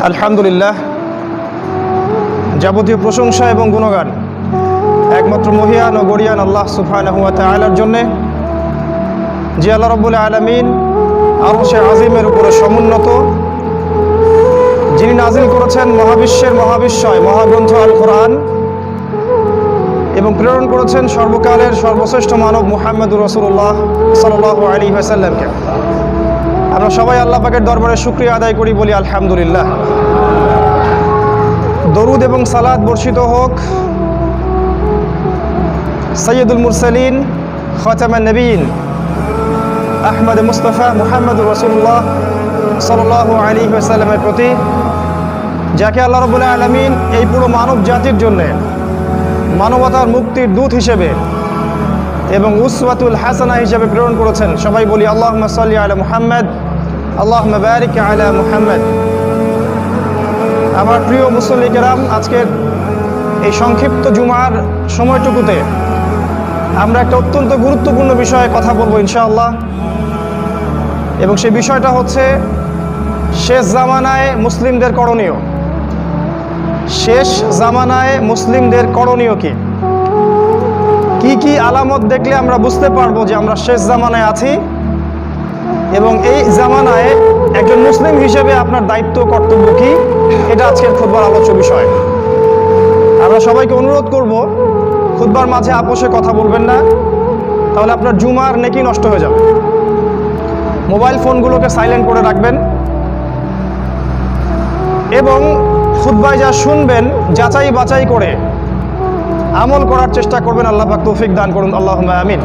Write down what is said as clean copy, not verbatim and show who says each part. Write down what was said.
Speaker 1: আলহামদুলিল্লাহ, যাবতীয় প্রশংসা এবং গুণগান একমাত্র মহিয়ান ও গরিয়ান আল্লাহ সুবহানাহু ওয়া তাআলার জন্যে, যে আল্লাহ রাব্বুল আলামিন আরশে আজিমের উপরে সমুন্নত, যিনি নাজিল করেছেন মহাবিশ্বের মহাবিশ্বয় মহাগ্রন্থ আল কোরআন এবং প্রেরণ করেছেন সর্বকালের সর্বশ্রেষ্ঠ মানব মুহাম্মদুর রাসূলুল্লাহ সাল্লাল্লাহু আলাইহি ওয়াসাল্লামকে। আমরা সবাই আল্লাহ পাকের দরবারে শুকরিয়া আদায় করি, বলি আলহামদুলিল্লাহ। দরুদ এবং সালাত বর্ষিত হোক সৈয়দুল মুরসালিন খাতামান নবীন আহমদ মুস্তাফা মুহাম্মদুর রাসূলুল্লাহ সাল্লাল্লাহু আলাইহি ওয়াসাল্লামের প্রতি, যাকে আল্লাহ রাব্বুল আলামিন এই পুরো মানব জাতির জন্যে মানবতার মুক্তির দূত হিসেবে এবং উসওয়াতুল হাসানা হিসেবে প্রেরণ করেছেন। সবাই বলি আল্লাহুম্মা সাল্লি আলা মুহাম্মদ, আল্লাহুম্মা বারিক আলা মুহাম্মদ। আমার প্রিয় মুসল্লি কেরাম, আজকের এই সংক্ষিপ্ত জুমার সময়টুকুতে আমরা একটা অত্যন্ত গুরুত্বপূর্ণ বিষয়ে কথা বলবো ইনশাআল্লাহ, এবং সেই বিষয়টা হচ্ছে শেষ জামানায় মুসলিমদের করণীয়। শেষ জামানায় মুসলিমদের করণীয় কি কি আলামত দেখলে আমরা বুঝতে পারবো যে আমরা শেষ জামানায় আছি, এবং এই জামানায় একজন মুসলিম হিসেবে আপনার দায়িত্ব কর্তব্য কি, এটা আজকের খুতবার আলোচ্য বিষয়। আমরা সবাইকে অনুরোধ করব, খুতবার মাঝে আপোষে কথা বলবেন না, তাহলে আপনার জুমার নেকি নষ্ট হয়ে যাবে। মোবাইল ফোনগুলোকে সাইলেন্ট করে রাখবেন এবং খুতবায় যা শুনবেন যাচাই বাছাই করে আমল করার চেষ্টা করবেন। আল্লাহ পাক তৌফিক দান করুন, আল্লাহুম্মা আমিন।